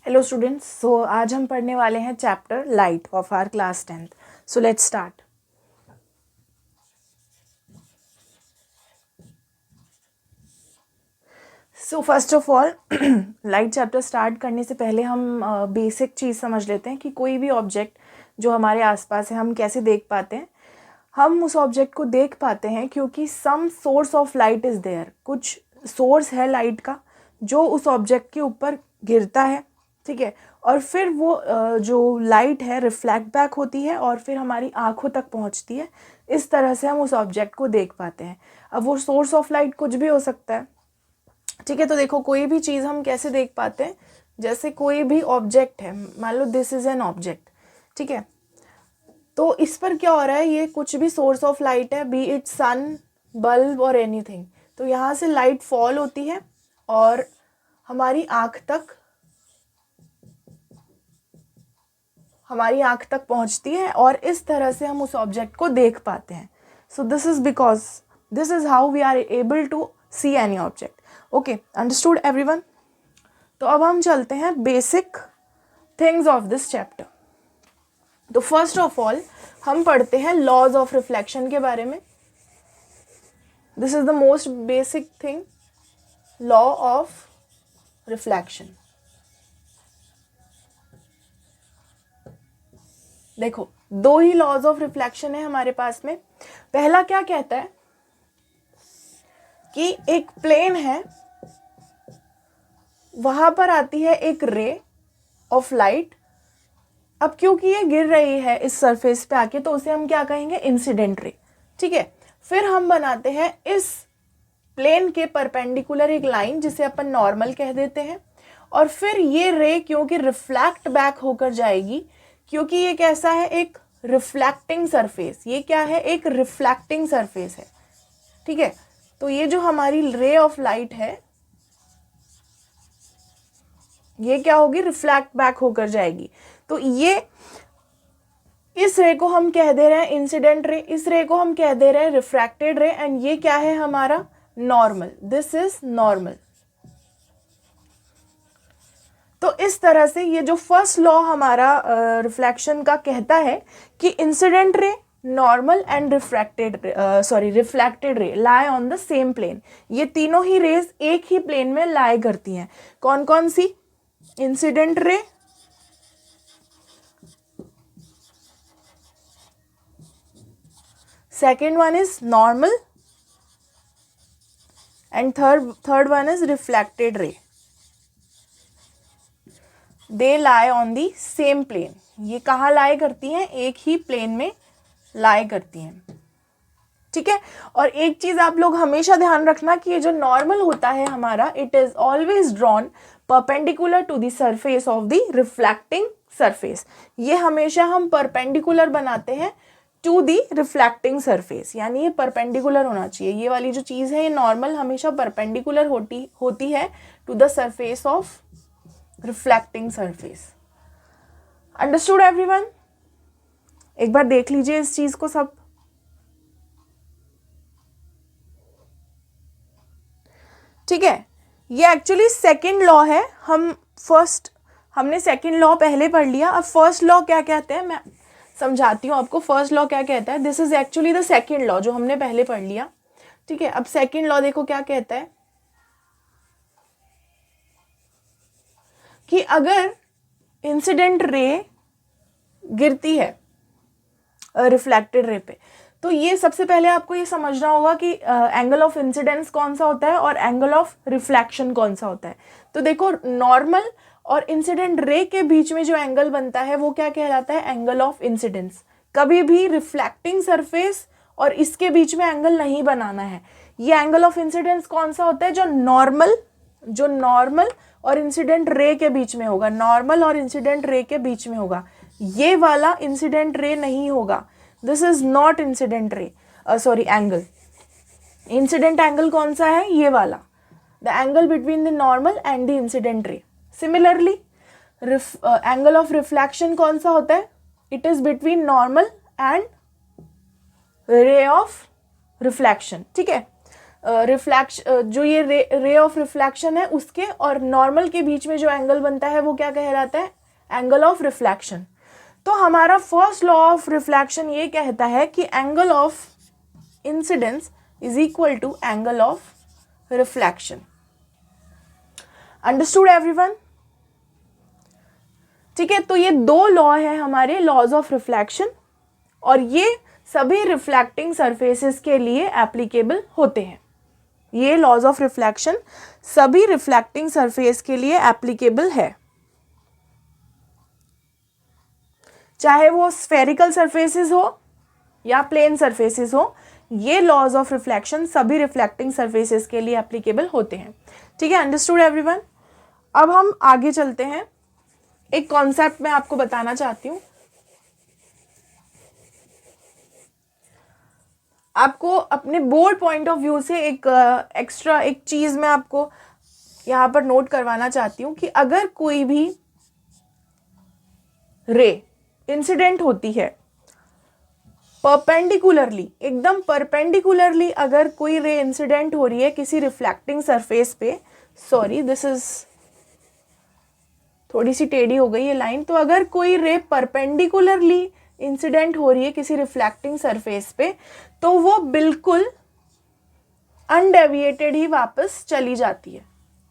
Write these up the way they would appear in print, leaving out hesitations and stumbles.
Hello students, सो आज हम पढ़ने वाले हैं chapter light of our class 10th। So let's start. So first of all light chapter start करने से पहले हम बेसिक चीज़ समझ लेते हैं कि कोई भी ऑब्जेक्ट जो हमारे आसपास है हम कैसे देख पाते हैं। हम उस ऑब्जेक्ट को देख पाते हैं क्योंकि some source of light is there. कुछ सोर्स है लाइट का जो उस ऑब्जेक्ट के ऊपर गिरता है, ठीक है, और फिर वो जो लाइट है रिफ्लेक्ट बैक होती है और फिर हमारी आँखों तक पहुंचती है। इस तरह से हम उस ऑब्जेक्ट को देख पाते हैं। अब वो सोर्स ऑफ लाइट कुछ भी हो सकता है, ठीक है। तो देखो, कोई भी चीज़ हम कैसे देख पाते हैं, जैसे कोई भी ऑब्जेक्ट है, मान लो दिस इज़ एन ऑब्जेक्ट, ठीक है। तो इस पर क्या हो रहा है, ये कुछ भी सोर्स ऑफ लाइट है, बी इट सन, बल्ब और एनीथिंग। तो यहाँ से लाइट फॉल होती है और हमारी आँख तक पहुँचती है और इस तरह से हम उस ऑब्जेक्ट को देख पाते हैं। So this is how we are able to see any object. Okay, understood everyone. तो अब हम चलते हैं basic things of this chapter. तो फर्स्ट ऑफ ऑल हम पढ़ते हैं लॉज ऑफ रिफ्लेक्शन के बारे में। This is the most basic thing, law of reflection. देखो, दो ही लॉज ऑफ रिफ्लेक्शन है हमारे पास में। पहला क्या कहता है कि एक प्लेन है, वहां पर आती है एक रे ऑफ लाइट। अब क्योंकि ये गिर रही है इस सरफेस पे आके, तो उसे हम क्या कहेंगे, इंसिडेंट रे, ठीक है। फिर हम बनाते हैं इस प्लेन के परपेंडिकुलर एक लाइन जिसे अपन नॉर्मल कह देते हैं, और फिर ये रे क्योंकि रिफ्लेक्ट बैक होकर जाएगी, क्योंकि ये कैसा है, एक रिफ्लेक्टिंग सरफेस। ये क्या है, एक रिफ्लेक्टिंग सरफेस है, ठीक है। तो ये जो हमारी रे ऑफ लाइट है, ये क्या होगी, रिफ्लेक्ट बैक होकर जाएगी। तो ये इस रे को हम कह दे रहे हैं इंसिडेंट रे, इस रे को हम कह दे रहे हैं रिफ्रैक्टेड रे, एंड ये क्या है हमारा, नॉर्मल। This is normal. तो इस तरह से ये जो फर्स्ट लॉ हमारा रिफ्लेक्शन का कहता है कि incident ray, normal and reflected ray lie on the same plane. ये तीनों ही रेज एक ही प्लेन में लाई करती हैं। कौन कौन सी, incident ray, second one is normal, and third one is reflected ray. They lie on the same plane. ये कहाँ लाई करती हैं, एक ही प्लेन में लाई करती हैं, ठीक है। और एक चीज आप लोग हमेशा ध्यान रखना कि ये जो नॉर्मल होता है हमारा, it is always drawn perpendicular to the surface of the reflecting surface. ये हमेशा हम परपेंडिकुलर बनाते हैं टू दी रिफ्लेक्टिंग सरफेस, यानी ये परपेंडिकुलर होना चाहिए। ये वाली जो चीज़ है, ये नॉर्मल हमेशा परपेंडिकुलर होती है to the surface of reflecting surface. Understood everyone? एक बार देख लीजिए इस चीज़ को सब। ठीक है, ये एक्चुअली सेकेंड लॉ है। हमने सेकेंड लॉ पहले पढ़ लिया। अब फर्स्ट लॉ क्या कहते हैं, मैं समझाती हूँ आपको। फर्स्ट लॉ क्या कहता है, this is actually the second law जो हमने पहले पढ़ लिया, ठीक है। अब सेकेंड लॉ देखो क्या कहता है कि अगर इंसिडेंट रे गिरती है रिफ्लेक्टेड रे पे, तो ये सबसे पहले आपको ये समझना होगा कि एंगल ऑफ इंसिडेंस कौन सा होता है और एंगल ऑफ रिफ्लेक्शन कौन सा होता है। तो देखो, नॉर्मल और इंसिडेंट रे के बीच में जो एंगल बनता है वो क्या कहलाता है, एंगल ऑफ इंसिडेंस। कभी भी रिफ्लेक्टिंग सरफेस और इसके बीच में एंगल नहीं बनाना है। ये एंगल ऑफ इंसिडेंस कौन सा होता है, जो नॉर्मल और इंसिडेंट रे के बीच में होगा, नॉर्मल और इंसिडेंट रे के बीच में होगा। ये वाला इंसिडेंट रे नहीं होगा, this is not incident ray, sorry angle. Incident angle कौन सा है, ये वाला, the angle between the normal and the incident ray. Similarly angle of reflection कौन सा होता है, it is between normal and ray of reflection, ठीक है। जो ये रे ऑफ रिफ्लेक्शन है उसके और नॉर्मल के बीच में जो एंगल बनता है वो क्या कहलाता है, एंगल ऑफ रिफ्लेक्शन। तो हमारा फर्स्ट लॉ ऑफ रिफ्लेक्शन ये कहता है कि angle of incidence is equal to angle of reflection. Understood everyone? ठीक है, तो ये दो लॉ है हमारे लॉज ऑफ रिफ्लेक्शन और ये सभी रिफ्लेक्टिंग सरफेसेस के लिए एप्लीकेबल होते हैं। ये लॉज ऑफ रिफ्लेक्शन सभी रिफ्लेक्टिंग सरफेस के लिए एप्लीकेबल है, चाहे वो स्फेरिकल सरफेसेस हो या प्लेन सरफेसेस हो। ये लॉज ऑफ रिफ्लेक्शन सभी रिफ्लेक्टिंग सरफेसेस के लिए एप्लीकेबल होते हैं। ठीक है, अंडरस्टूड एवरीवन? अब हम आगे चलते हैं। एक कॉन्सेप्ट मैं आपको बताना चाहती हूँ। आपको अपने बोर्ड पॉइंट ऑफ व्यू से एक एक्स्ट्रा एक चीज़ मैं आपको यहाँ पर नोट करवाना चाहती हूँ कि अगर कोई भी रे इंसिडेंट होती है परपेंडिकुलरली, एकदम परपेंडिकुलरली अगर कोई रे इंसिडेंट हो रही है किसी रिफ्लेक्टिंग सरफेस पे, सॉरी दिस इज थोड़ी सी टेढ़ी हो गई ये लाइन। तो अगर कोई रे परपेंडिकुलरली इंसिडेंट हो रही है किसी रिफ्लेक्टिंग सरफेस पे तो वो बिल्कुल अनडेविएटेड ही वापस चली जाती है।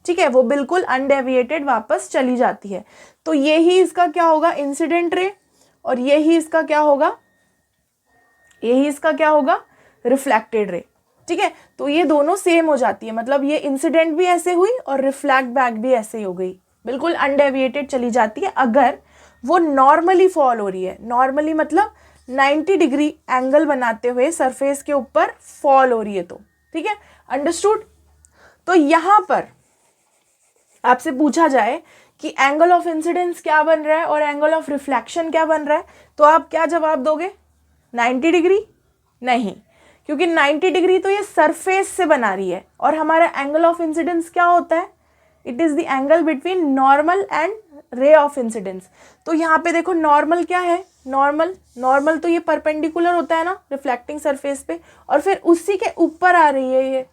ठीक है, वो बिल्कुल अनडेविएटेड वापस चली जाती है। तो यही इसका क्या होगा, इंसिडेंट रे, और यही इसका क्या होगा, रिफ्लेक्टेड रे। ठीक है, तो ये दोनों सेम हो जाती है, मतलब ये इंसिडेंट भी ऐसे हुई और रिफ्लेक्ट बैक भी ऐसे ही हो गई, बिल्कुल अनडेविएटेड चली जाती है अगर वो नॉर्मली फॉल हो रही है। नॉर्मली मतलब 90 डिग्री एंगल बनाते हुए सरफेस के ऊपर फॉल हो रही है तो। ठीक है, अंडरस्टूड? तो यहां पर आपसे पूछा जाए कि एंगल ऑफ इंसिडेंस क्या बन रहा है और एंगल ऑफ रिफ्लेक्शन क्या बन रहा है, तो आप क्या जवाब दोगे? 90 डिग्री? नहीं, क्योंकि 90 डिग्री तो ये सरफेस से बना रही है और हमारा एंगल ऑफ इंसिडेंस क्या होता है, it is the angle between normal and ray of incidence. तो यहाँ पे देखो नॉर्मल क्या है, नॉर्मल तो ये परपेंडिकुलर होता है ना रिफ्लेक्टिंग सरफेस पे, और फिर उसी के ऊपर आ रही है ये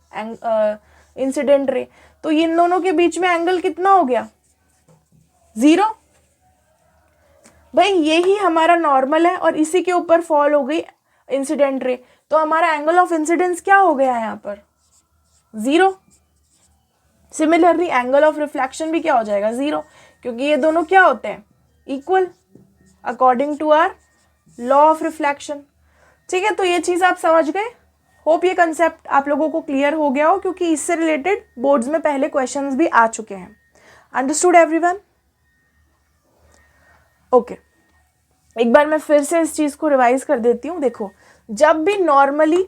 इंसिडेंट रे। तो इन दोनों के बीच में एंगल कितना हो गया, 0। भाई यही हमारा नॉर्मल है और इसी के ऊपर फॉल हो गई इंसिडेंट रे, तो हमारा एंगल ऑफ इंसिडेंस क्या हो गया यहाँ पर, 0। सिमिलरली एंगल ऑफ रिफ्लेक्शन भी क्या हो जाएगा, 0, क्योंकि ये दोनों क्या होते हैं, equal, according to our law of reflection. ठीक है, तो ये चीज़ आप समझ गए। होप ये कंसेप्ट आप लोगों को क्लियर हो गया हो, क्योंकि इससे रिलेटेड बोर्ड्स में पहले क्वेश्चंस भी आ चुके हैं। Understood everyone? ओके, एक बार मैं फिर से इस चीज़ को रिवाइज कर देती हूँ। देखो, जब भी नॉर्मली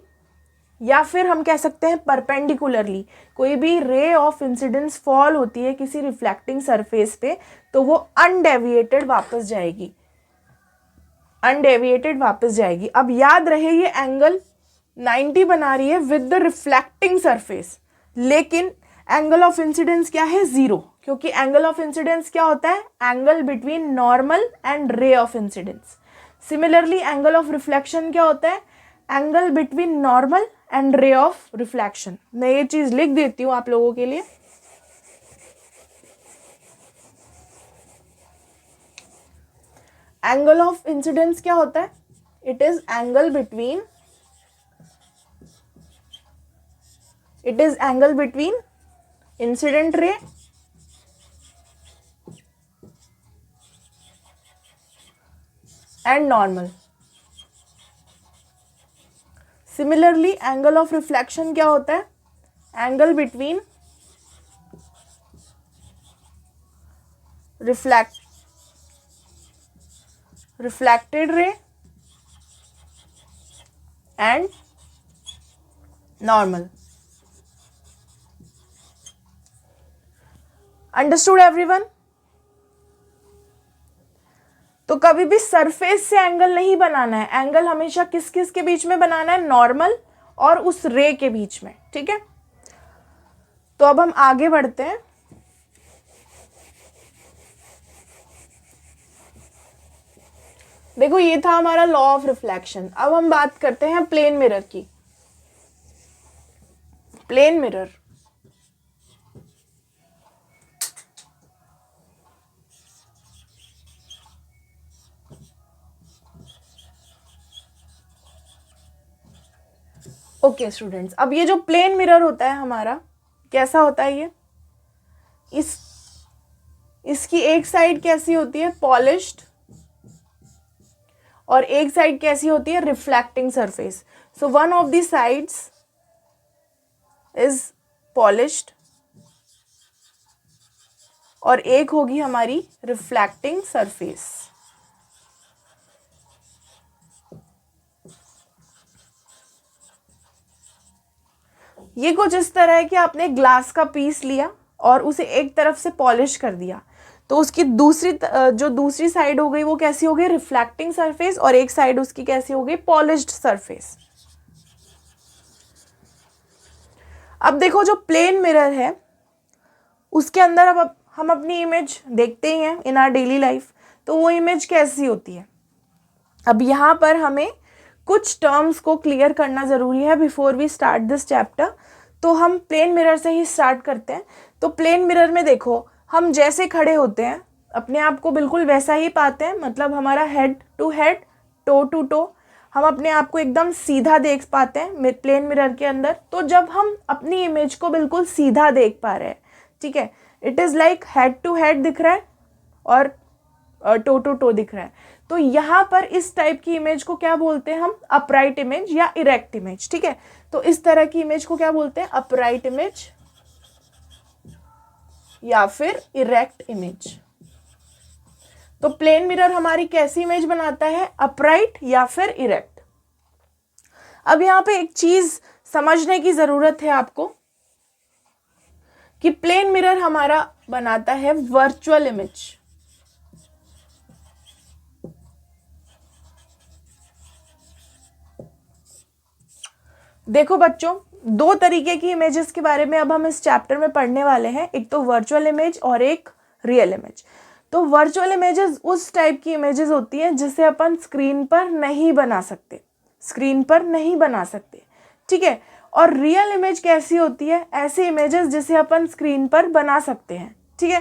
या फिर हम कह सकते हैं परपेंडिकुलरली कोई भी रे ऑफ इंसिडेंस फॉल होती है किसी रिफ्लेक्टिंग सरफेस पे, तो वो अनडेविएटेड वापस जाएगी, अब याद रहे ये एंगल 90 बना रही है विद द रिफ्लेक्टिंग सरफेस, लेकिन एंगल ऑफ इंसिडेंस क्या है, 0, क्योंकि एंगल ऑफ इंसिडेंस क्या होता है, angle between normal and ray of incidence. Similarly angle of reflection क्या होता है, angle between normal and ray of reflection. मैं ये चीज लिख देती हूं आप लोगों के लिए। एंगल ऑफ इंसिडेंस क्या होता है, it is angle between incident ray and normal. Similarly angle of reflection क्या होता है, angle between reflected ray and normal. Understood everyone? तो कभी भी सरफेस से एंगल नहीं बनाना है, एंगल हमेशा किस किस के बीच में बनाना है, नॉर्मल और उस रे के बीच में। ठीक है, तो अब हम आगे बढ़ते हैं। देखो ये था हमारा लॉ ऑफ रिफ्लेक्शन। अब हम बात करते हैं प्लेन मिरर की। प्लेन मिरर, ओके स्टूडेंट्स, अब ये जो प्लेन मिरर होता है हमारा कैसा होता है, ये इसकी एक साइड कैसी होती है, पॉलिश्ड, और एक साइड कैसी होती है, reflecting surface. So one of the sides is polished और एक होगी हमारी रिफ्लेक्टिंग सरफेस. ये कुछ इस तरह है कि आपने ग्लास का पीस लिया और उसे एक तरफ से पॉलिश कर दिया, तो उसकी दूसरी साइड हो गई वो कैसी हो गई, रिफ्लेक्टिंग सरफेस, और एक साइड उसकी कैसी हो गई, पॉलिश्ड सरफेस. अब देखो जो प्लेन मिरर है उसके अंदर अब हम अपनी इमेज देखते ही हैं इन आवर डेली लाइफ, तो वो इमेज कैसी होती है. अब यहाँ पर हमें कुछ टर्म्स को क्लियर करना ज़रूरी है before we start this chapter. तो हम प्लेन मिरर से ही स्टार्ट करते हैं. तो प्लेन मिरर में देखो हम जैसे खड़े होते हैं अपने आप को बिल्कुल वैसा ही पाते हैं, मतलब हमारा head to head, toe to toe, हम अपने आप को एकदम सीधा देख पाते हैं प्लेन मिरर के अंदर. तो जब हम अपनी इमेज को बिल्कुल सीधा देख पा रहे हैं, ठीक है, it is like head to head दिख रहा है और टो टू टो दिख रहा है, तो यहाँ पर इस टाइप की इमेज को क्या बोलते हैं हम, अपराइट इमेज या इरेक्ट इमेज. ठीक है, तो इस तरह की इमेज को क्या बोलते हैं, अपराइट इमेज या फिर इरेक्ट इमेज. तो प्लेन मिरर हमारी कैसी इमेज बनाता है, अपराइट या फिर इरेक्ट. अब यहाँ पे एक चीज समझने की जरूरत है आपको कि प्लेन मिरर हमारा बनाता है वर्चुअल इमेज. देखो बच्चों, दो तरीके की इमेजेस के बारे में अब हम इस चैप्टर में पढ़ने वाले हैं, एक तो वर्चुअल इमेज और एक रियल इमेज. तो वर्चुअल इमेजेस उस टाइप की इमेजेस होती हैं जिसे अपन स्क्रीन पर नहीं बना सकते, ठीक है. और रियल इमेज कैसी होती है, ऐसी इमेजेस जिसे अपन स्क्रीन पर बना सकते हैं, ठीक है.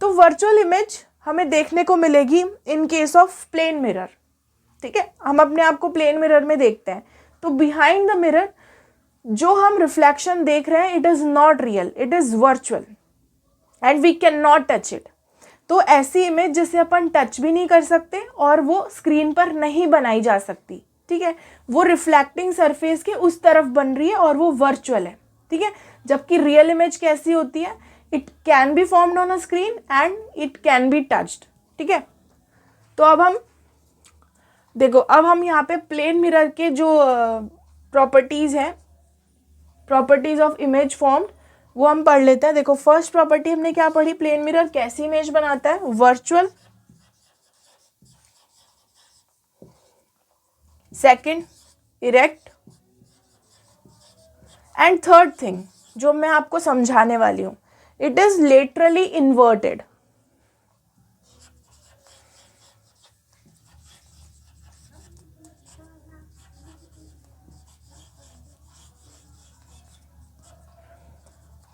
तो वर्चुअल इमेज हमें देखने को मिलेगी in case of plane mirror, ठीक है. हम अपने आप को प्लेन मिरर में देखते हैं, तो बिहाइंड द मिरर जो हम रिफ्लेक्शन देख रहे हैं it is not real, it is virtual and we can not touch it. तो ऐसी इमेज जिसे अपन टच भी नहीं कर सकते और वो स्क्रीन पर नहीं बनाई जा सकती, ठीक है, वो रिफ्लेक्टिंग सरफेस के उस तरफ बन रही है और वो वर्चुअल है, ठीक है. जबकि रियल इमेज कैसी होती है, it can be formed on a screen and it can be touched, ठीक है. तो अब हम देखो, अब हम यहाँ पे प्लेन मिरर के जो प्रॉपर्टीज़ हैं, प्रॉपर्टीज़ ऑफ इमेज फॉर्म्ड, वो हम पढ़ लेते हैं. देखो फर्स्ट प्रॉपर्टी हमने क्या पढ़ी, प्लेन मिरर कैसी इमेज बनाता है, virtual. Second erect. And third thing जो मैं आपको समझाने वाली हूँ, इट इज लेटरली इन्वर्टेड.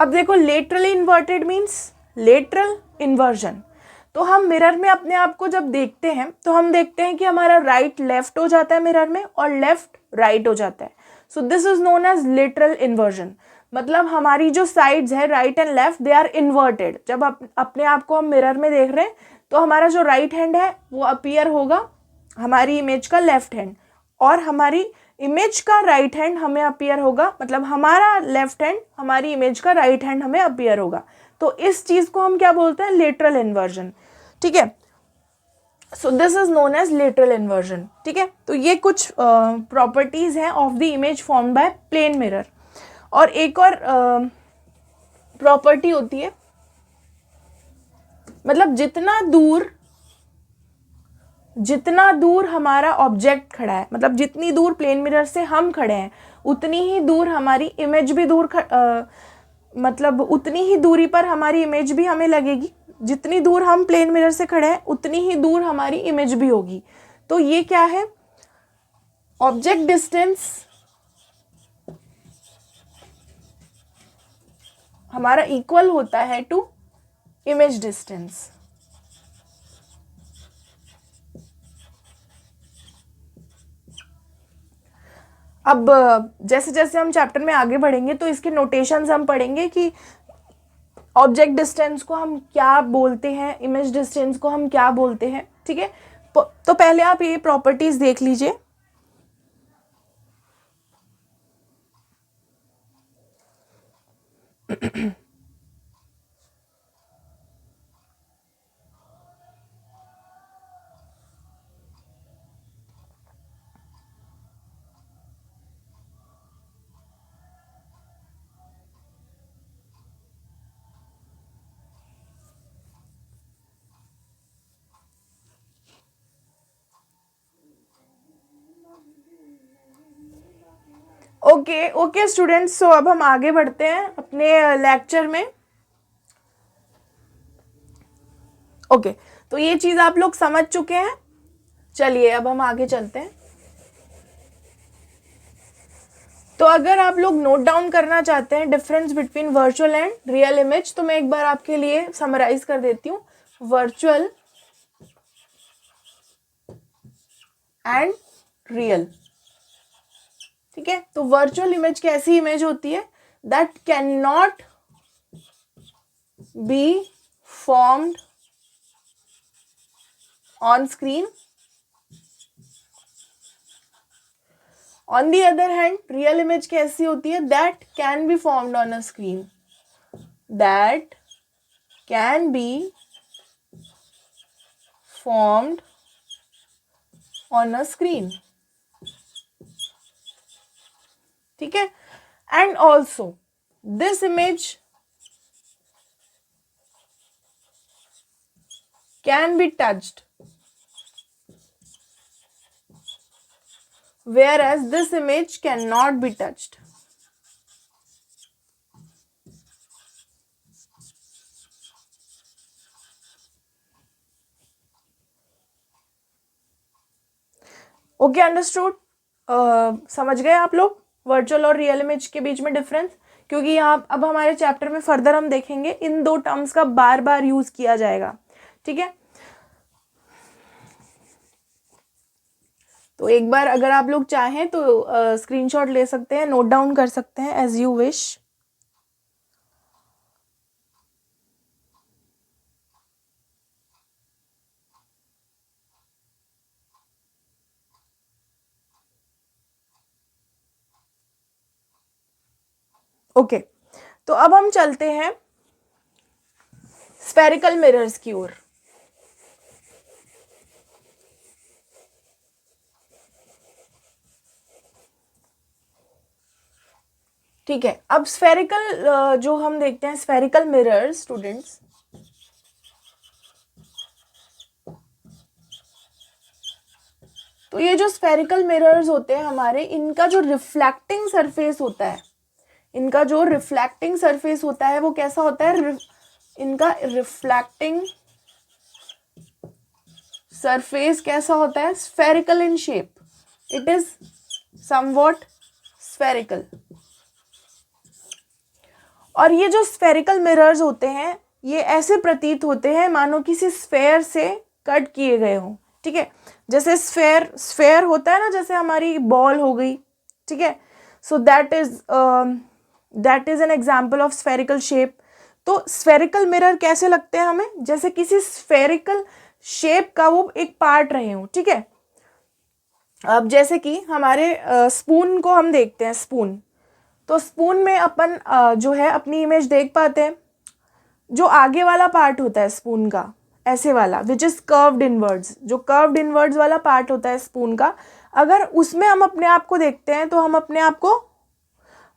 अब देखो laterally inverted means lateral inversion. तो हम मिरर में अपने आप को जब देखते हैं तो हम देखते हैं कि हमारा राइट लेफ्ट हो जाता है मिरर में और लेफ्ट राइट हो जाता है. So this is known as lateral inversion. मतलब हमारी जो साइड्स है right and left they are inverted. जब अपने आप को हम मिरर में देख रहे हैं तो हमारा जो राइट हैंड है वो अपीयर होगा हमारी इमेज का लेफ्ट हैंड, और हमारी इमेज का राइट हैंड हमें अपीयर होगा, मतलब हमारा लेफ्ट हैंड हमारी इमेज का राइट हैंड हमें अपीयर होगा. तो इस चीज को हम क्या बोलते हैं, लेटरल इन्वर्जन, ठीक है. So this is known as lateral inversion, ठीक है. तो ये कुछ प्रॉपर्टीज हैं of the image formed by plane mirror. और एक और प्रॉपर्टी होती है, मतलब जितना दूर हमारा ऑब्जेक्ट खड़ा है, मतलब जितनी दूर प्लेन मिरर से हम खड़े हैं उतनी ही दूर हमारी इमेज भी मतलब उतनी ही दूरी पर हमारी इमेज भी हमें लगेगी. जितनी दूर हम प्लेन मिरर से खड़े हैं उतनी ही दूर हमारी इमेज भी होगी. तो ये क्या है, ऑब्जेक्ट डिस्टेंस हमारा इक्वल होता है टू इमेज डिस्टेंस। अब जैसे जैसे हम चैप्टर में आगे बढ़ेंगे तो इसके नोटेशंस हम पढ़ेंगे कि ऑब्जेक्ट डिस्टेंस को हम क्या बोलते हैं, इमेज डिस्टेंस को हम क्या बोलते हैं, ठीक है। तो पहले आप ये प्रॉपर्टीज देख लीजिए। ओके ओके स्टूडेंट्स, सो अब हम आगे बढ़ते हैं अपने लेक्चर में। ओके तो ये चीज आप लोग समझ चुके हैं। चलिए अब हम आगे चलते हैं। तो अगर आप लोग नोट डाउन करना चाहते हैं difference between virtual and real image, तो मैं एक बार आपके लिए समराइज कर देती हूँ। वर्चुअल एंड रियल, ठीक है। तो वर्चुअल इमेज कैसी इमेज होती है? That can not be formed on screen. On the other hand real image कैसी होती है? That can be formed on a screen, that can be formed on a screen, ठीक है। And also this image can be touched, whereas this image cannot be touched. Okay understood. समझ गए आप लोग virtual और रियल इमेज के बीच में difference? क्योंकि यहाँ अब हमारे चैप्टर में फर्दर हम देखेंगे इन दो टर्म्स का बार बार यूज किया जाएगा, ठीक है। तो एक बार अगर आप लोग चाहें तो स्क्रीनशॉट ले सकते हैं, नोट डाउन कर सकते हैं एज यू विश। ओके तो अब हम चलते हैं स्फेरिकल मिरर्स की ओर। ठीक है, अब स्फेरिकल जो हम देखते हैं स्फेरिकल मिरर्स स्टूडेंट्स, तो ये जो स्फेरिकल मिरर्स होते हैं हमारे, इनका जो रिफ्लेक्टिंग सरफेस होता है, इनका जो रिफ्लेक्टिंग सरफेस होता है वो कैसा होता है? इनका रिफ्लेक्टिंग सरफेस कैसा होता है? Spherical in shape, it is somewhat spherical. और ये जो स्फेरिकल मिरर्स होते हैं ये ऐसे प्रतीत होते हैं मानो किसी स्फेयर से कट किए गए हों, ठीक है। जैसे स्फेयर होता है ना, जैसे हमारी बॉल हो गई, ठीक है। So that is an example of spherical shape. तो स्फेरिकल मिरर कैसे लगते हैं हमें? जैसे किसी स्फेरिकल शेप का वो एक पार्ट रहे हो, ठीक है। अब जैसे कि हमारे स्पून को हम देखते हैं, स्पून, तो स्पून में अपन जो है अपनी इमेज देख पाते हैं। जो आगे वाला पार्ट होता है स्पून का, ऐसे वाला, विच इज कर्व्ड इनवर्ड्स, जो कर्व्ड इनवर्ड्स वाला पार्ट होता है स्पून का, अगर उसमें हम अपने आप को देखते हैं तो हम अपने आप को,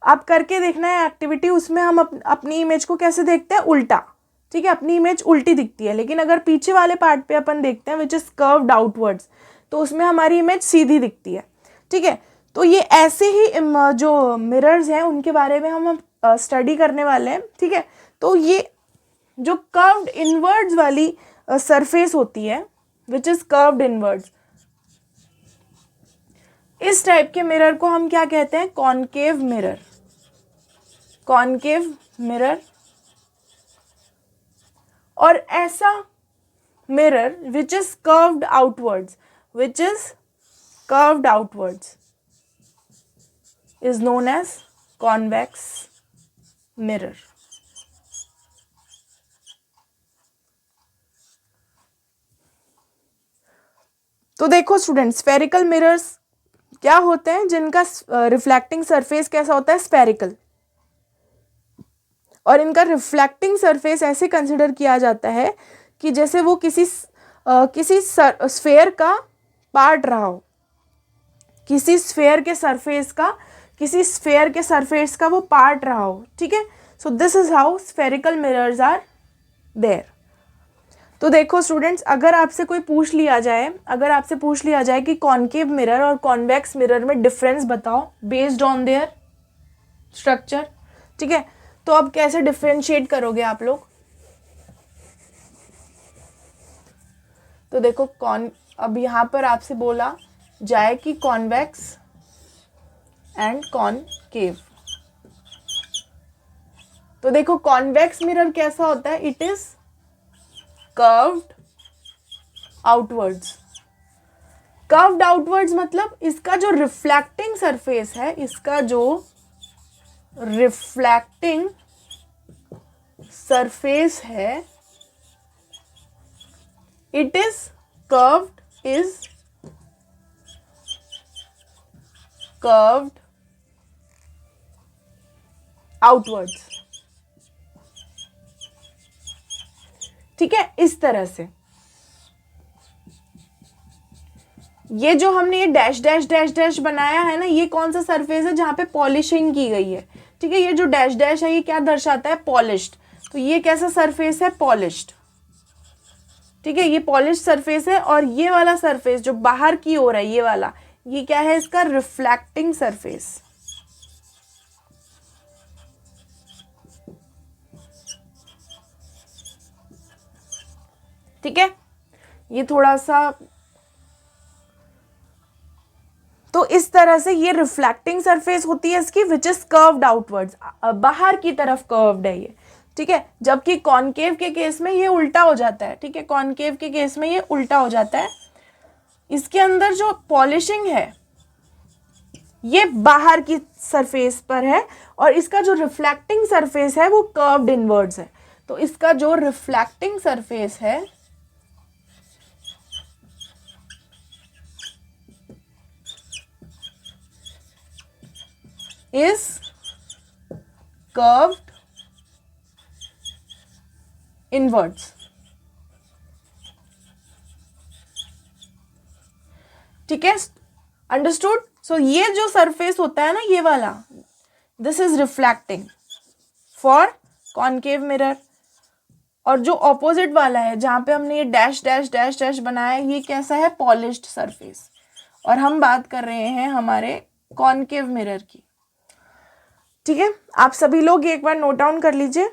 आप करके देखना है एक्टिविटी, उसमें हम अपनी इमेज को कैसे देखते हैं? उल्टा, ठीक है। अपनी इमेज उल्टी दिखती है। लेकिन अगर पीछे वाले पार्ट पे अपन देखते हैं विच इज कर्व्ड आउटवर्ड्स, तो उसमें हमारी इमेज सीधी दिखती है, ठीक है। तो ये ऐसे ही जो मिरर्स हैं उनके बारे में हम स्टडी करने वाले हैं, ठीक है। तो ये जो कर्व्ड इनवर्ड्स वाली सरफेस होती है विच इज कर्व्ड इनवर्ड्स, इस टाइप के मिरर को हम क्या कहते हैं? Concave mirror. कॉनकेव मिरर और ऐसा mirror which is curved outwards, which is curved outwards is known as convex mirror. तो देखो स्टूडेंट, स्फेरिकल मिरर्स क्या होते हैं, जिनका रिफ्लेक्टिंग सरफेस कैसा होता है, स्फेरिकल, और इनका रिफ्लेक्टिंग सरफेस ऐसे कंसिडर किया जाता है कि जैसे वो किसी स्फेयर का पार्ट रहा हो, किसी स्फेयर के सरफेस का वो पार्ट रहा हो, ठीक है। So this is how spherical mirrors are there. तो देखो स्टूडेंट्स, अगर आपसे पूछ लिया जाए कि कॉनकेव मिरर और कॉन्वेक्स मिरर में डिफरेंस बताओ बेस्ड ऑन देयर स्ट्रक्चर, ठीक है, तो अब कैसे डिफरेंशिएट करोगे आप लोग? तो देखो अब यहाँ पर आपसे बोला जाए कि कॉन्वेक्स एंड कॉनकेव, तो देखो कॉन्वेक्स मिरर कैसा होता है, it is curved outwards. Curved outwards मतलब इसका जो रिफ्लेक्टिंग सरफेस है, इट इज कर्व्ड आउटवर्ड्स, ठीक है, इस तरह से। ये जो हमने ये डैश डैश डैश डैश बनाया है ना, ये कौन सा सरफेस है जहां पे पॉलिशिंग की गई है, ठीक है। ये जो डैश डैश है ये क्या दर्शाता है, पॉलिश्ड। तो ये कैसा सरफेस है, पॉलिश्ड, ठीक है, ये पॉलिश्ड सरफेस है। और ये वाला सरफेस जो बाहर की ओर है, ये वाला, ये क्या है, इसका रिफ्लेक्टिंग सरफेस, ठीक है। ये थोड़ा सा, तो इस तरह से ये रिफ्लेक्टिंग सरफेस होती है इसकी, विच इज कर्व्ड आउटवर्ड्स, बाहर की तरफ कर्व्ड है ये, ठीक है। जबकि कॉनकेव के केस में ये उल्टा हो जाता है, ठीक है, कॉनकेव के केस में ये उल्टा हो जाता है। इसके अंदर जो पॉलिशिंग है ये बाहर की सरफेस पर है, और इसका जो रिफ्लेक्टिंग सरफेस है वो कर्व्ड इनवर्ड्स है। तो इसका जो रिफ्लेक्टिंग सरफेस है is curved inwards, ठीक है, अंडरस्टूड। सो ये जो सरफेस होता है ना, ये वाला, this is reflecting for concave mirror, और जो ऑपोजिट वाला है जहां पे हमने ये डैश डैश डैश डैश बनाया है, ये कैसा है, पॉलिश्ड सरफेस। और हम बात कर रहे हैं हमारे कॉनकेव मिरर की, ठीक है। आप सभी लोग एक बार नोट डाउन कर लीजिए।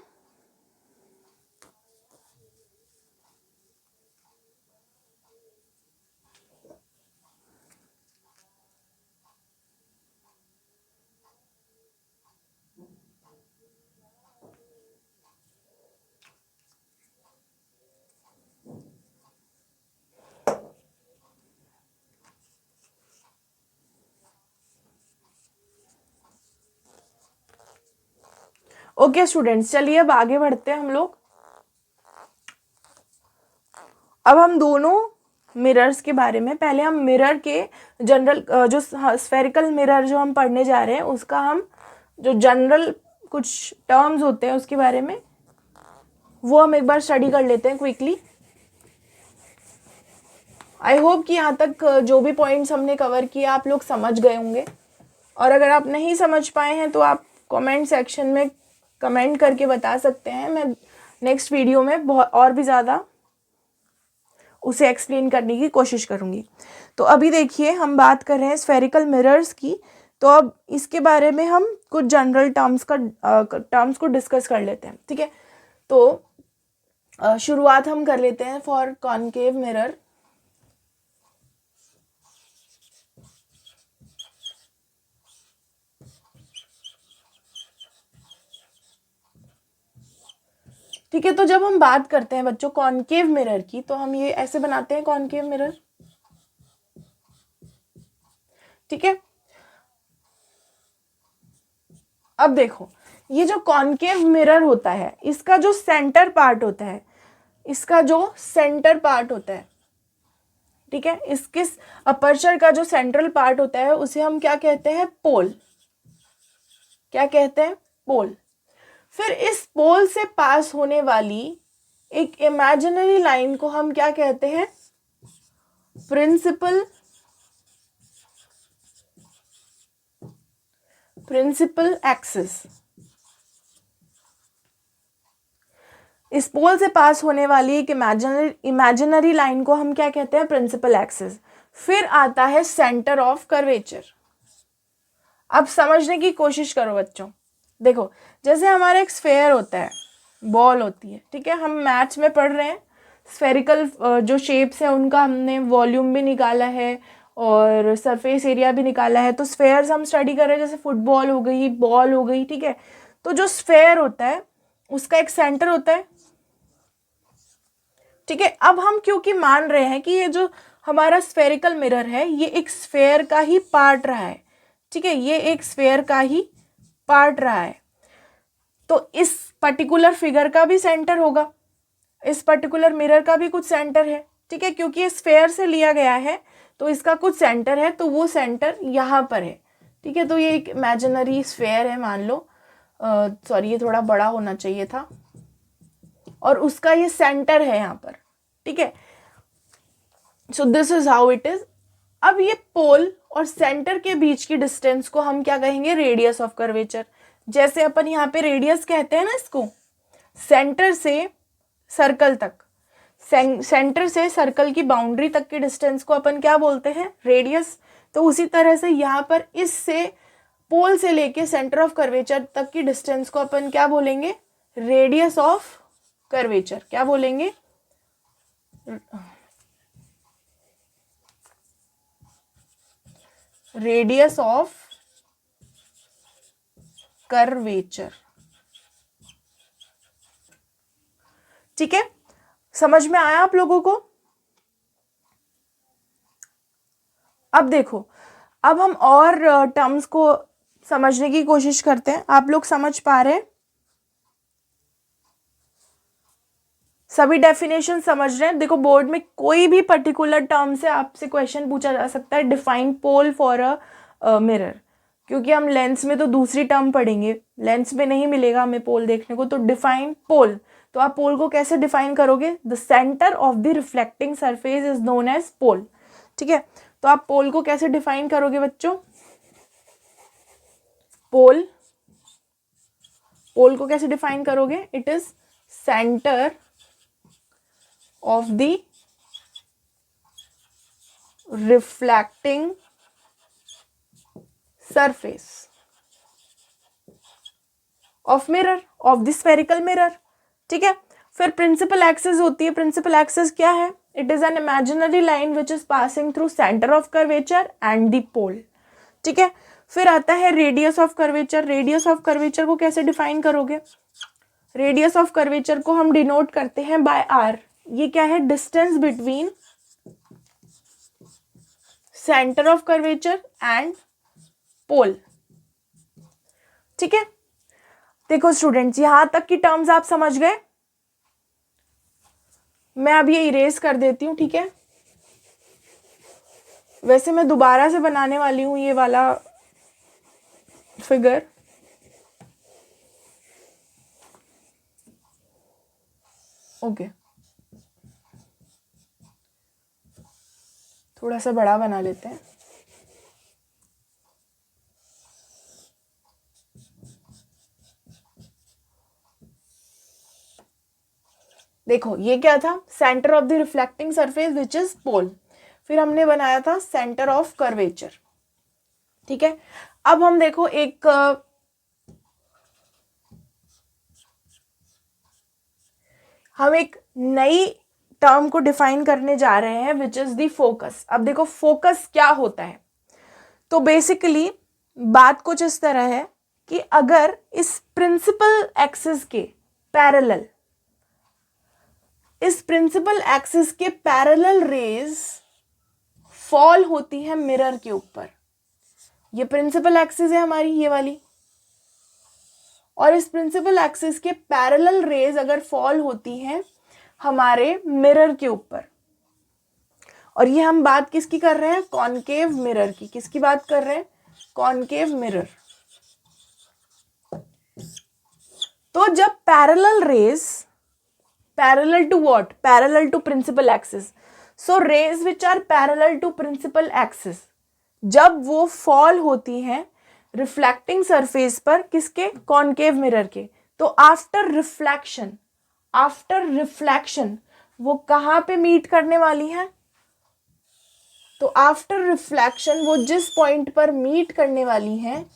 ओके स्टूडेंट्स, चलिए अब आगे बढ़ते हैं हम लोग। अब हम दोनों मिरर्स के बारे में, पहले हम मिरर के जनरल जो स्फेरिकल मिरर जो हम पढ़ने जा रहे हैं, उसका हम जो जनरल कुछ टर्म्स होते हैं उसके बारे में वो हम एक बार स्टडी कर लेते हैं क्विकली। आई होप कि यहाँ तक जो भी पॉइंट्स हमने कवर किया आप लोग समझ गए होंगे, और अगर आप नहीं समझ पाए हैं तो आप कमेंट सेक्शन में कमेंट करके बता सकते हैं। मैं नेक्स्ट वीडियो में बहुत और भी ज़्यादा उसे एक्सप्लेन करने की कोशिश करूँगी। तो अभी देखिए हम बात कर रहे हैं स्फेरिकल मिरर्स की, तो अब इसके बारे में हम कुछ जनरल टर्म्स को डिस्कस कर लेते हैं, ठीक है। तो शुरुआत हम कर लेते हैं फॉर कॉनकेव मिरर। ठीक है, तो जब हम बात करते हैं बच्चों कॉनकेव मिरर की, तो हम ये ऐसे बनाते हैं कॉनकेव मिरर, ठीक है। अब देखो ये जो कॉनकेव मिरर होता है, इसका जो सेंटर पार्ट होता है, इसका जो सेंटर पार्ट होता है, ठीक है, इसके अपर्चर का जो सेंट्रल पार्ट होता है उसे हम क्या कहते हैं, पोल। क्या कहते हैं, पोल। फिर इस पोल से पास होने वाली एक इमेजिनरी लाइन को हम क्या कहते हैं, प्रिंसिपल एक्सिस। इस पोल से पास होने वाली एक इमेजिनरी लाइन को हम क्या कहते हैं, प्रिंसिपल एक्सिस। फिर आता है सेंटर ऑफ कर्वेचर। अब समझने की कोशिश करो बच्चों। देखो जैसे हमारा एक स्फेयर होता है, बॉल होती है, ठीक है, हम मैथ्स में पढ़ रहे हैं, स्फेरिकल जो शेप्स है उनका हमने वॉल्यूम भी निकाला है और सरफेस एरिया भी निकाला है। तो स्फेयर्स हम स्टडी कर रहे हैं, जैसे फुटबॉल हो गई, बॉल हो गई, ठीक है। तो जो स्फेयर होता है उसका एक सेंटर होता है, ठीक है। अब हम क्योंकि मान रहे हैं कि ये जो हमारा स्फेरिकल मिरर है ये एक स्फेयर का ही पार्ट रहा है, ठीक है, ये एक स्फेयर का ही पार्ट रहा है, तो इस पर्टिकुलर फिगर का भी सेंटर होगा, इस पर्टिकुलर मिरर का भी कुछ सेंटर है, ठीक है, क्योंकि ये स्फेयर से लिया गया है तो इसका कुछ सेंटर है, तो वो सेंटर यहाँ पर है, ठीक है। तो ये एक इमेजिनरी स्फेयर है मान लो, सॉरी ये थोड़ा बड़ा होना चाहिए था, और उसका ये सेंटर है यहाँ पर, ठीक है। So this is how it is. अब ये पोल और सेंटर के बीच की डिस्टेंस को हम क्या कहेंगे, रेडियस ऑफ कर्वेचर। जैसे अपन यहाँ पे रेडियस कहते हैं ना इसको, सेंटर से सर्कल तक, सेंटर से सर्कल की बाउंड्री तक की डिस्टेंस को अपन क्या बोलते हैं, रेडियस। तो उसी तरह से यहाँ पर इससे पोल से लेके सेंटर ऑफ कर्वेचर तक की डिस्टेंस को अपन क्या बोलेंगे, रेडियस ऑफ कर्वेचर। क्या बोलेंगे, रेडियस ऑफ कर्वेचर, ठीक है। समझ में आया आप लोगों को? अब देखो, अब हम और टर्म्स को समझने की कोशिश करते हैं। आप लोग समझ पा रहे हैं? सभी डेफिनेशन समझ रहे हैं? देखो बोर्ड में कोई भी पर्टिकुलर टर्म से आपसे क्वेश्चन पूछा जा सकता है, define pole for a mirror, क्योंकि हम लेंस में तो दूसरी टर्म पढ़ेंगे, लेंस में नहीं मिलेगा हमें पोल देखने को। तो डिफाइन पोल, तो आप पोल को कैसे डिफाइन करोगे, the centre of the reflecting surface is known as pole, ठीक है। तो आप पोल को कैसे डिफाइन करोगे बच्चों, पोल को कैसे डिफाइन करोगे, it is centre of the reflecting surface of mirror, of the spherical mirror, ठीक है। फिर प्रिंसिपल एक्सिस होती है। प्रिंसिपल एक्सिस क्या है, it is an imaginary line which is passing through centre of curvature and the pole, ठीक है। फिर आता है radius of curvature. Radius of curvature को कैसे डिफाइन करोगे, रेडियस ऑफ कर्वेचर को हम डिनोट करते हैं बाय आर। ये क्या है, distance between centre of curvature and pole, ठीक है। देखो स्टूडेंट्स, यहां तक की टर्म्स आप समझ गए। मैं अब ये इरेज कर देती हूं, ठीक है। वैसे मैं दोबारा से बनाने वाली हूं ये वाला फिगर, ओके। थोड़ा सा बड़ा बना लेते हैं। देखो ये क्या था, centre of the reflecting surface which is pole. फिर हमने बनाया था सेंटर ऑफ कर्वेचर, ठीक है। अब हम देखो एक हम एक नई टर्म को डिफाइन करने जा रहे हैं विच इज द फोकस। अब देखो फोकस क्या होता है, तो बेसिकली बात कुछ इस तरह है कि अगर इस प्रिंसिपल एक्सिस के पैरेलल इस प्रिंसिपल एक्सिस के पैरेलल रेज फॉल होती है मिरर के ऊपर। ये प्रिंसिपल एक्सिस है हमारी, ये वाली, और इस प्रिंसिपल एक्सिस के पैरेलल रेज अगर फॉल होती हैं हमारे मिरर के ऊपर, और ये हम बात किसकी कर रहे हैं, कॉनकेव मिरर की। किसकी बात कर रहे हैं, कॉनकेव मिरर। तो जब parallel rays, parallel to what, parallel to principal axis, so rays which are parallel to principal axis, जब वो फॉल होती हैं रिफ्लेक्टिंग सरफेस पर, किसके, कॉनकेव मिरर के, तो आफ्टर रिफ्लेक्शन वो कहाँ पे मीट करने वाली हैं, तो आफ्टर रिफ्लेक्शन वो जिस पॉइंट पर मीट करने वाली हैं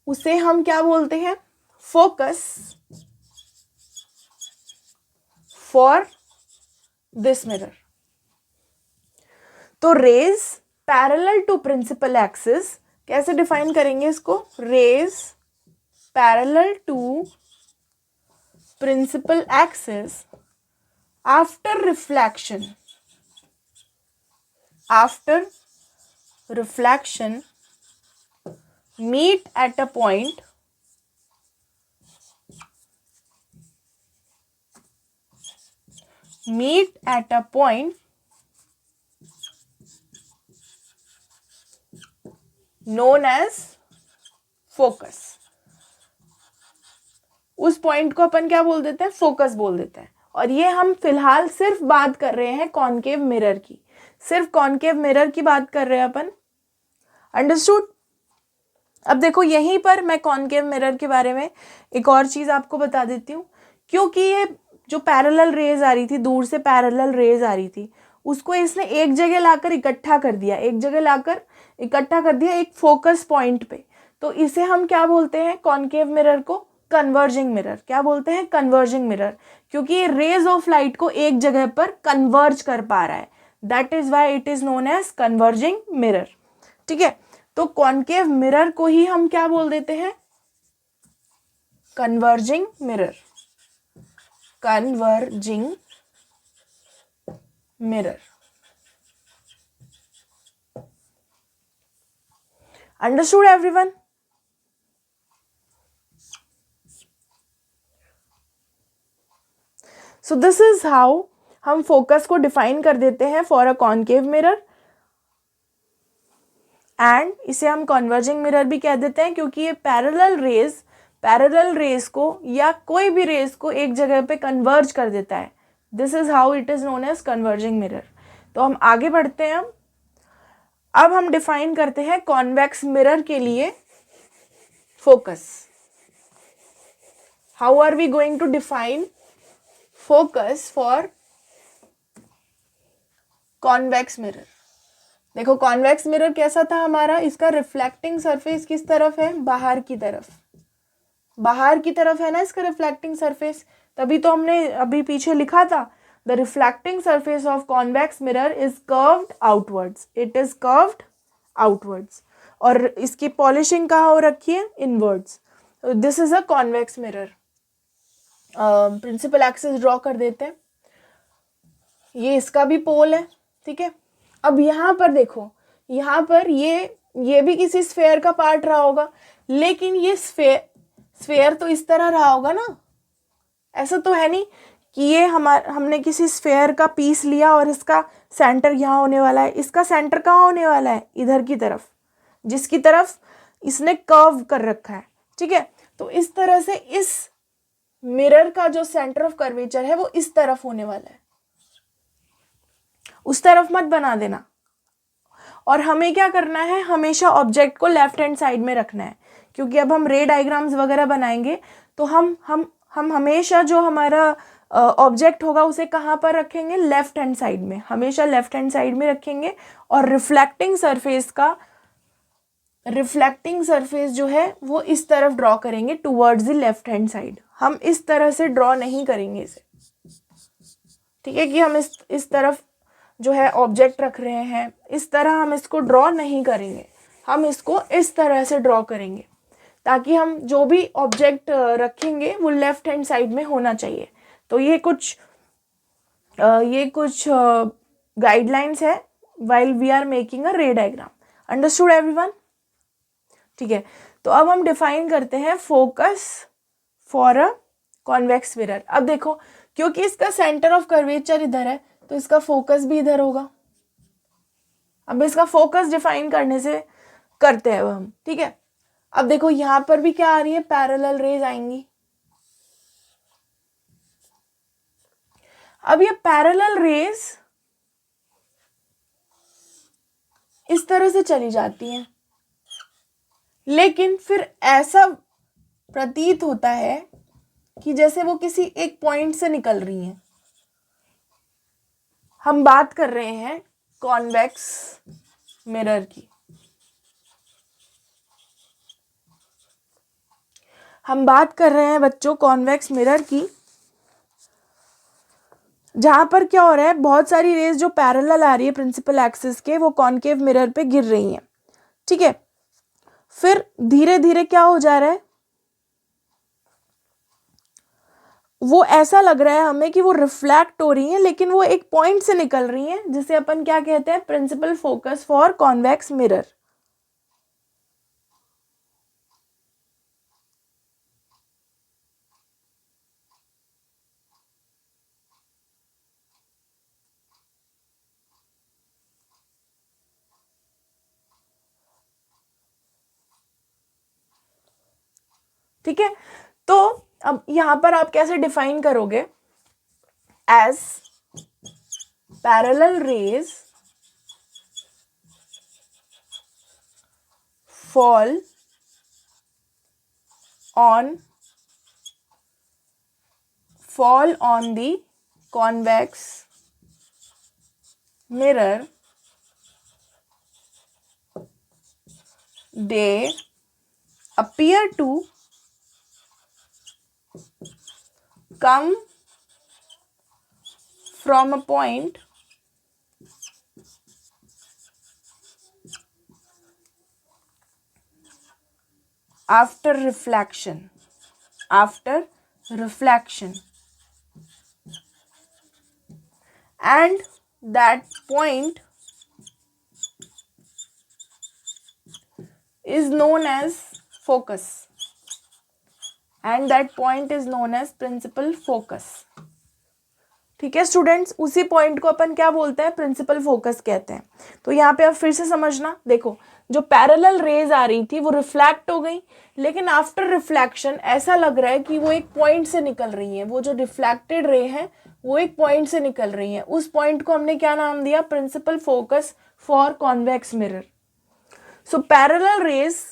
उसे हम क्या बोलते हैं, फोकस फॉर दिस मिरर। तो rays parallel to principal axis, कैसे डिफाइन करेंगे इसको, rays parallel to principal axis after reflection meet at a point known as focus। उस पॉइंट को अपन क्या बोल देते हैं, फोकस बोल देते हैं। और ये हम फिलहाल सिर्फ बात कर रहे हैं कॉनकेव मिरर की, सिर्फ कॉनकेव मिरर की बात कर रहे हैं अपन, अंडरस्टूड। अब देखो यहीं पर मैं कॉनकेव मिरर के बारे में एक और चीज़ आपको बता देती हूँ, क्योंकि ये जो पैरेलल रेज आ रही थी, दूर से पैरेलल रेज आ रही थी, उसको इसने एक जगह लाकर इकट्ठा कर दिया, एक फोकस पॉइंट पे। तो इसे हम क्या बोलते हैं, कॉनकेव मिरर को कन्वर्जिंग मिरर। क्या बोलते हैं, कन्वर्जिंग मिरर, क्योंकि ये रेज ऑफ लाइट को एक जगह पर कन्वर्ज कर पा रहा है, that is why it is known as converging mirror. ठीक है, तो कॉनकेव मिरर को ही हम क्या बोल देते हैं, converging mirror, converging mirror. Understood everyone. So this is how हम फोकस को डिफाइन कर देते हैं for a concave mirror, and इसे हम कन्वर्जिंग मिरर भी कह देते हैं, क्योंकि ये पैरेलल रेज को या कोई भी रेज को एक जगह पे कन्वर्ज कर देता है। This is how it is known as converging mirror. तो हम आगे बढ़ते हैं। अब हम डिफाइन करते हैं कॉन्वेक्स मिरर के लिए focus. How are we going to define focus for convex mirror. देखो कॉन्वेक्स मिरर कैसा था हमारा, इसका रिफ्लेक्टिंग सरफेस किस तरफ है, बाहर की तरफ है ना इसका रिफ्लेक्टिंग सरफेस। तभी तो हमने अभी पीछे लिखा था, the reflecting surface of convex mirror is curved outwards, it is curved outwards, और इसकी पॉलिशिंग कहाँ हो रखी है, inwards. This is a convex mirror. Principal axis draw कर देते हैं, ये इसका भी पोल है, ठीक है। अब यहाँ पर देखो, यहाँ पर ये भी किसी स्फेयर का पार्ट रहा होगा, लेकिन ये स्फेयर तो इस तरह रहा होगा ना, ऐसा तो है नहीं कि ये हमने किसी स्फेयर का पीस लिया और इसका सेंटर यहाँ होने वाला है। इसका सेंटर कहाँ होने वाला है, इधर की तरफ, जिसकी तरफ इसने कर्व कर रखा है, ठीक है। तो इस तरह से इस मिरर का जो सेंटर ऑफ कर्वेचर है वो इस तरफ होने वाला है, उस तरफ मत बना देना। और हमें क्या करना है, हमेशा ऑब्जेक्ट को लेफ्ट हैंड साइड में रखना है, क्योंकि अब हम रे डायग्राम्स वगैरह बनाएंगे तो हम हमेशा जो हमारा ऑब्जेक्ट होगा उसे कहाँ पर रखेंगे, लेफ्ट हैंड साइड में, हमेशा लेफ्ट हैंड साइड में रखेंगे। और रिफ्लेक्टिंग सरफेस जो है वो इस तरफ ड्रॉ करेंगे towards the left hand side. हम इस तरह से ड्रॉ नहीं करेंगे इसे, ठीक है, कि हम इस तरफ जो है ऑब्जेक्ट रख रहे हैं, इस तरह हम इसको ड्रॉ नहीं करेंगे, हम इसको इस तरह से ड्रॉ करेंगे, ताकि हम जो भी ऑब्जेक्ट रखेंगे वो लेफ्ट हैंड साइड में होना चाहिए। तो ये कुछ ये कुछ गाइडलाइंस है while we are making a ray diagram. Understood everyone? ठीक है, तो अब हम डिफाइन करते हैं focus for a convex mirror. अब देखो, क्योंकि इसका सेंटर ऑफ कर्वेचर इधर है तो इसका फोकस भी इधर होगा. अब इसका फोकस डिफाइन करने से करते हैं हम. ठीक है, अब देखो यहां पर भी क्या आ रही है, पैरेलल रेज आएंगी. अब ये पैरेलल रेज इस तरह से चली जाती हैं, लेकिन फिर ऐसा प्रतीत होता है कि जैसे वो किसी एक पॉइंट से निकल रही हैं. हम बात कर रहे हैं कॉन्वेक्स मिरर की. हम बात कर रहे हैं बच्चों कॉन्वेक्स मिरर की, जहां पर क्या हो रहा है, बहुत सारी रेज जो पैरेलल आ रही है प्रिंसिपल एक्सिस के, वो कॉनकेव मिरर पे गिर रही हैं. ठीक है, फिर धीरे धीरे क्या हो जा रहा है, वो ऐसा लग रहा है हमें कि वो रिफ्लेक्ट हो रही हैं, लेकिन वो एक पॉइंट से निकल रही हैं, जिसे अपन क्या कहते हैं, principal focus for convex mirror. ठीक है, तो अब यहां पर आप कैसे डिफाइन करोगे, as parallel rays fall on the convex mirror, they appear to come from a point after reflection, and that point is known as focus, and that point is known as principal focus. ठीक है students, उसी point को अपन क्या बोलते हैं, principal focus कहते हैं. तो यहाँ पे अब फिर से समझना, देखो जो पैरेलल रेज आ रही थी वो रिफ्लेक्ट हो गई, लेकिन आफ्टर रिफ्लेक्शन ऐसा लग रहा है कि वो एक पॉइंट से निकल रही हैं. वो जो रिफ्लेक्टेड रे है वो एक पॉइंट से निकल रही हैं. उस पॉइंट को हमने क्या नाम दिया, principal focus for convex mirror. So parallel rays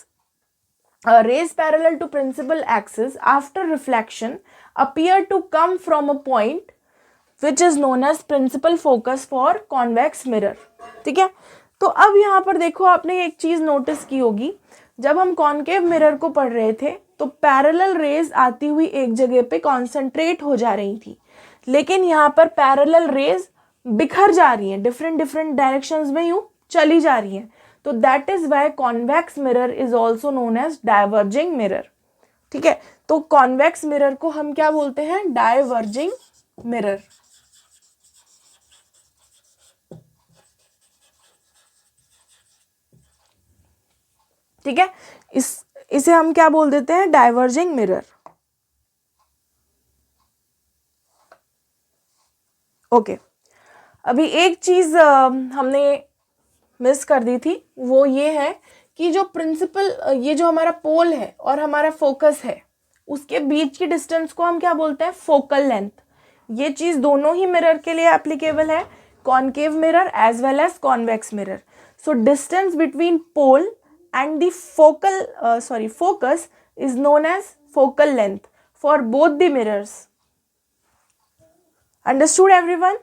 parallel to principal axis after reflection appear to come from a point which is known as principal focus for convex mirror. ठीक है, तो अब यहाँ पर देखो, आपने एक चीज नोटिस की होगी, जब हम कॉनकेव मिरर को पढ़ रहे थे तो पैरेलल रेज आती हुई एक जगह पे कॉन्सेंट्रेट हो जा रही थी, लेकिन यहाँ पर पैरेलल रेज बिखर जा रही हैं, डिफरेंट डायरेक्शंस में यूं चली जा रही हैं. तो that is why convex mirror is also known as diverging mirror. ठीक है, तो कॉन्वेक्स मिरर को हम क्या बोलते हैं, डाइवर्जिंग मिरर. ठीक है, इसे हम क्या बोल देते हैं, डाइवर्जिंग मिरर. ओके, अभी एक चीज हमने मिस कर दी थी, वो ये है कि जो प्रिंसिपल, ये जो हमारा पोल है और हमारा फोकस है, उसके बीच की डिस्टेंस को हम क्या बोलते हैं, फोकल लेंथ. ये चीज दोनों ही मिरर के लिए एप्लीकेबल है, concave mirror as well as convex mirror. So distance between pole and the focus is known as focal length for both the mirrors. Understood everyone?